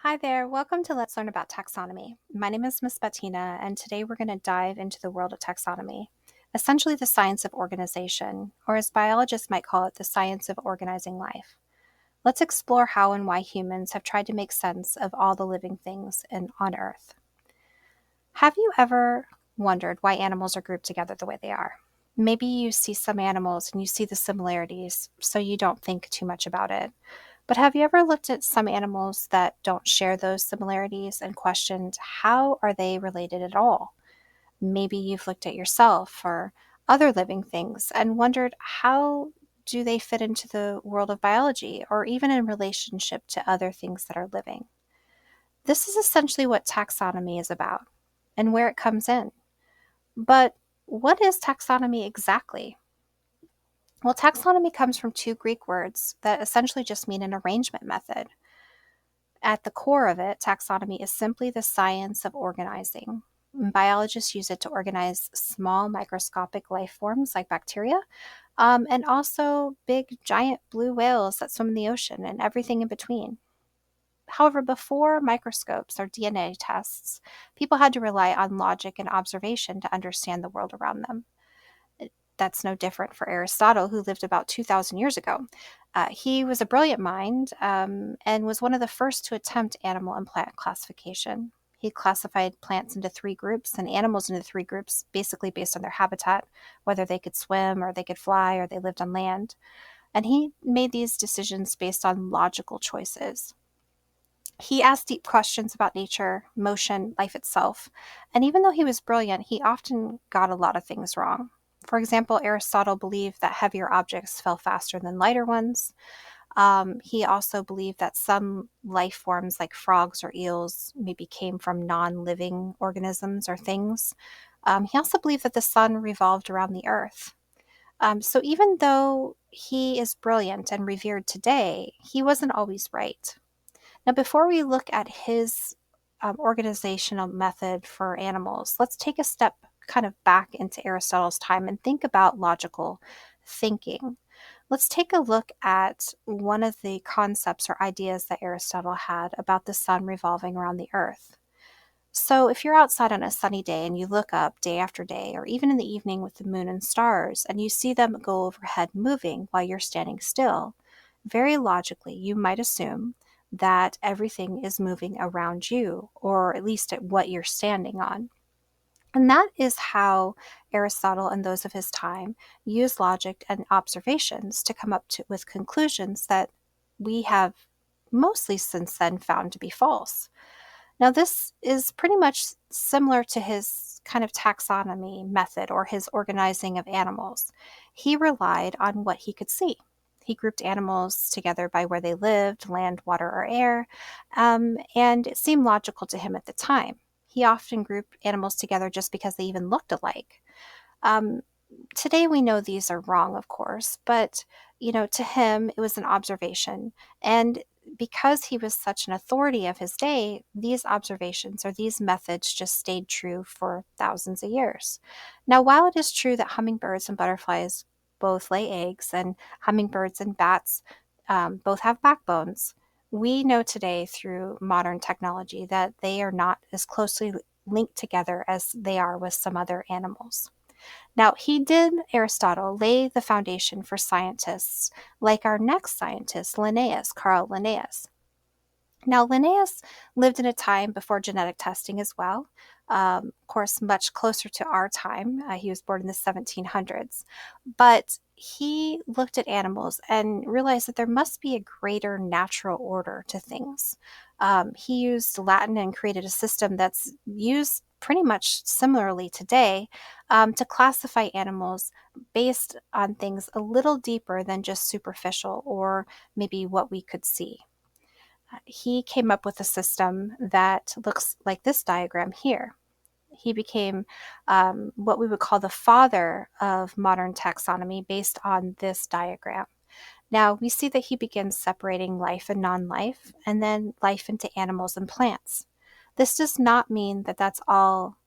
Hi there, welcome to Let's Learn About Taxonomy. My name is Miss Bettina, and today we're going to dive into the world of taxonomy, essentially the science of organization, or as biologists might call it, the science of organizing life. Let's explore how and why humans have tried to make sense of all the living things on Earth. Have you ever wondered why animals are grouped together the way they are? Maybe you see some animals and you see the similarities, so you don't think too much about it. But have you ever looked at some animals that don't share those similarities and questioned how are they related at all? Maybe you've looked at yourself or other living things and wondered how do they fit into the world of biology or even in relationship to other things that are living? This is essentially what taxonomy is about and where it comes in. But what is taxonomy exactly? Well, taxonomy comes from two Greek words that essentially just mean an arrangement method. At the core of it, taxonomy is simply the science of organizing. Biologists use it to organize small microscopic life forms like bacteria, and also big giant blue whales that swim in the ocean and everything in between. However, before microscopes or DNA tests, people had to rely on logic and observation to understand the world around them. That's no different for Aristotle, who lived about 2,000 years ago. He was a brilliant mind and was one of the first to attempt animal and plant classification. He classified plants into three groups and animals into three groups, basically based on their habitat, whether they could swim or they could fly or they lived on land. And he made these decisions based on logical choices. He asked deep questions about nature, motion, life itself, and even though he was brilliant, he often got a lot of things wrong. For example, Aristotle believed that heavier objects fell faster than lighter ones. He also believed that some life forms, like frogs or eels, maybe came from non living organisms or things. He also believed that the sun revolved around the earth. So even though he is brilliant and revered today, he wasn't always right. Now, before we look at his organizational method for animals, let's take a step kind of back into Aristotle's time and think about logical thinking. Let's take a look at one of the concepts or ideas that Aristotle had about the sun revolving around the earth. So, if you're outside on a sunny day and you look up day after day, or even in the evening with the moon and stars, and you see them go overhead moving while you're standing still, very logically, you might assume that everything is moving around you, or at least at what you're standing on. And that is how Aristotle and those of his time used logic and observations to come with conclusions that we have mostly since then found to be false. Now, this is pretty much similar to his kind of taxonomy method or his organizing of animals. He relied on what he could see. He grouped animals together by where they lived, land, water, or air, and it seemed logical to him at the time. He often grouped animals together just because they even looked alike. Um, Today we know these are wrong, of course, but to him it was an observation. And because he was such an authority of his day, these observations or these methods just stayed true for thousands of years. Now, while it is true that hummingbirds and butterflies both lay eggs, and hummingbirds and bats both have backbones, we know today through modern technology that they are not as closely linked together as they are with some other animals. Now, Aristotle, lay the foundation for scientists like our next scientist, Carl Linnaeus. Now, Linnaeus lived in a time before genetic testing as well, of course, much closer to our time. He was born in the 1700s. But he looked at animals and realized that there must be a greater natural order to things. He used Latin and created a system that's used pretty much similarly today to classify animals based on things a little deeper than just superficial or maybe what we could see. He came up with a system that looks like this diagram here. He became what we would call the father of modern taxonomy based on this diagram. Now, we see that he begins separating life and non-life, and then life into animals and plants. This does not mean that that's all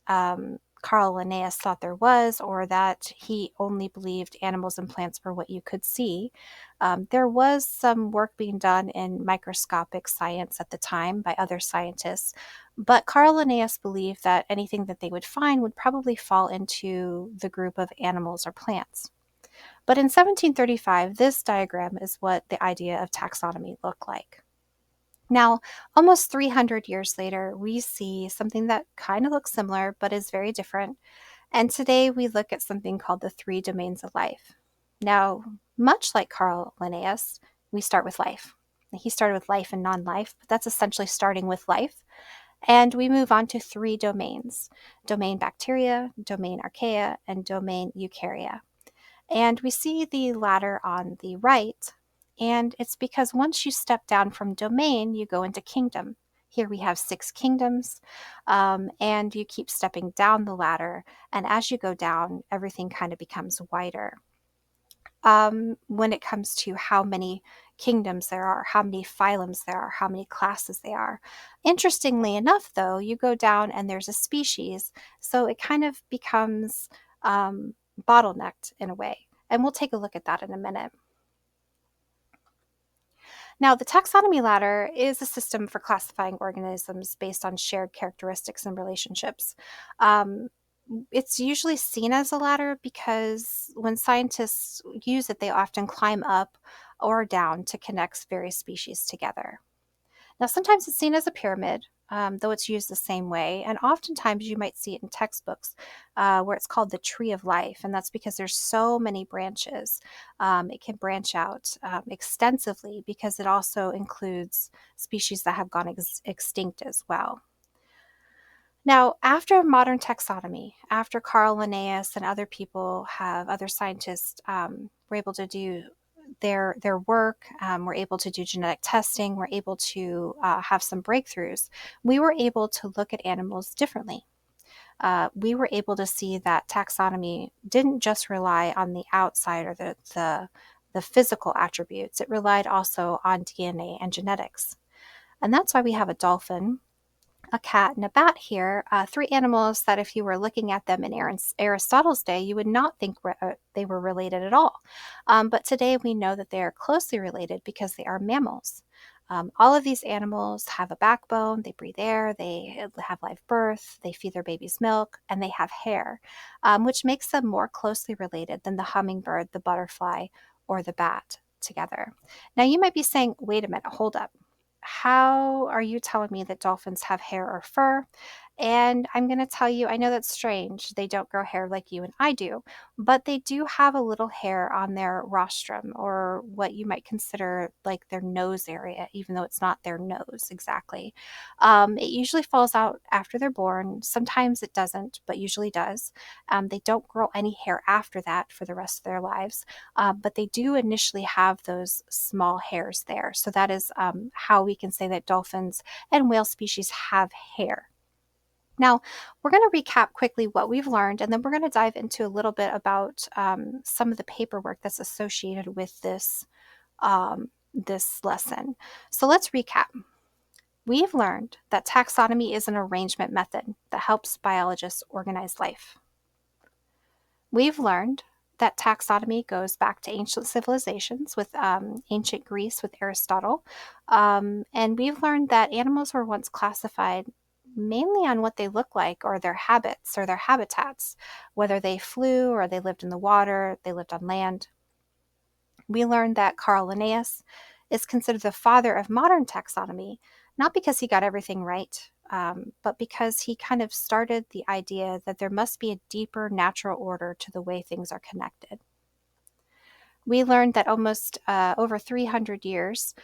Carl Linnaeus thought there was, or that he only believed animals and plants were what you could see. There was some work being done in microscopic science at the time by other scientists, but Carl Linnaeus believed that anything that they would find would probably fall into the group of animals or plants. But in 1735, this diagram is what the idea of taxonomy looked like. Now, almost 300 years later, we see something that kind of looks similar but is very different. And today we look at something called the three domains of life. Now, much like Carl Linnaeus, we start with life. He started with life and non-life, but that's essentially starting with life. And we move on to three domains: domain bacteria, domain archaea, and domain eukarya. And we see the latter on the right. And it's because once you step down from domain, you go into kingdom. Here we have 6 kingdoms, and you keep stepping down the ladder. And as you go down, everything kind of becomes wider. When it comes to how many kingdoms there are, how many phylums there are, how many classes there are. Interestingly enough, though, you go down and there's a species, so it kind of becomes bottlenecked in a way. And we'll take a look at that in a minute. Now, the taxonomy ladder is a system for classifying organisms based on shared characteristics and relationships. Um, it's usually seen as a ladder because when scientists use it, they often climb up or down to connect various species together. Now, sometimes it's seen as a pyramid, though it's used the same way. And oftentimes you might see it in textbooks where it's called the tree of life. And that's because there's so many branches. It can branch out extensively because it also includes species that have gone extinct as well. Now, after modern taxonomy, after Carl Linnaeus and other scientists were able to do their work, were able to do genetic testing, were able to have some breakthroughs, we were able to look at animals differently. We were able to see that taxonomy didn't just rely on the outside or the physical attributes. It relied also on DNA and genetics. And that's why we have a dolphin, a cat, and a bat here, 3 animals that if you were looking at them in Aristotle's day, you would not think they were related at all. But today we know that they are closely related because they are mammals. All of these animals have a backbone, they breathe air, they have live birth, they feed their babies milk, and they have hair, which makes them more closely related than the hummingbird, the butterfly, or the bat together. Now you might be saying, wait a minute, hold up. How are you telling me that dolphins have hair or fur? And I'm going to tell you, I know that's strange. They don't grow hair like you and I do, but they do have a little hair on their rostrum, or what you might consider like their nose area, even though it's not their nose exactly. It usually falls out after they're born. Sometimes it doesn't, but usually does. They don't grow any hair after that for the rest of their lives, but they do initially have those small hairs there. So that is how we can say that dolphins and whale species have hair. Now, we're going to recap quickly what we've learned, and then we're going to dive into a little bit about some of the paperwork that's associated with this lesson. So let's recap. We've learned that taxonomy is an arrangement method that helps biologists organize life. We've learned that taxonomy goes back to ancient civilizations with ancient Greece with Aristotle. And we've learned that animals were once classified mainly on what they look like or their habits or their habitats, whether they flew or they lived in the water, they lived on land. We learned that Carl Linnaeus is considered the father of modern taxonomy, not because he got everything right, but because he kind of started the idea that there must be a deeper natural order to the way things are connected. We learned that almost over 300 years,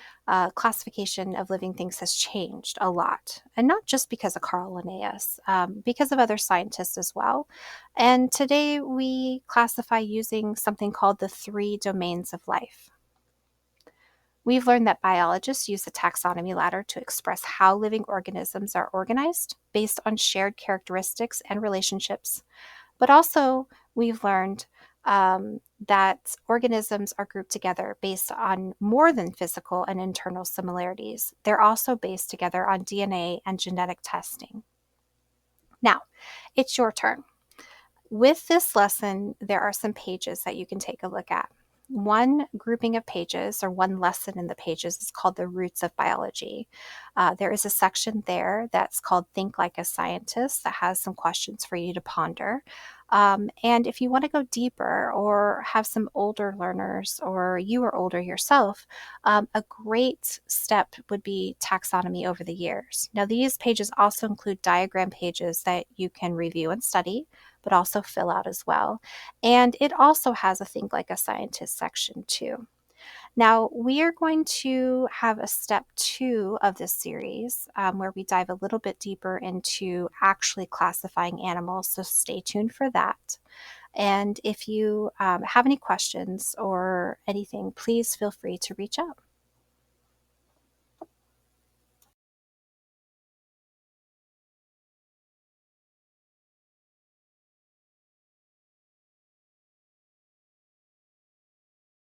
classification of living things has changed a lot, and not just because of Carl Linnaeus, because of other scientists as well. And today we classify using something called the 3 domains of life. We've learned that biologists use the taxonomy ladder to express how living organisms are organized based on shared characteristics and relationships. But also, we've learned that organisms are grouped together based on more than physical and internal similarities. They're also based together on DNA and genetic testing. Now, it's your turn. With this lesson, there are some pages that you can take a look at. one grouping of pages or one lesson in the pages is called the Roots of Biology. There is a section there that's called Think Like a Scientist that has some questions for you to ponder. And if you want to go deeper or have some older learners or you are older yourself, a great step would be taxonomy over the years. Now, these pages also include diagram pages that you can review and study, but also fill out as well. And it also has a Think Like a Scientist section too. Now, we are going to have a step 2 of this series where we dive a little bit deeper into actually classifying animals, so stay tuned for that. And if you have any questions or anything, please feel free to reach out.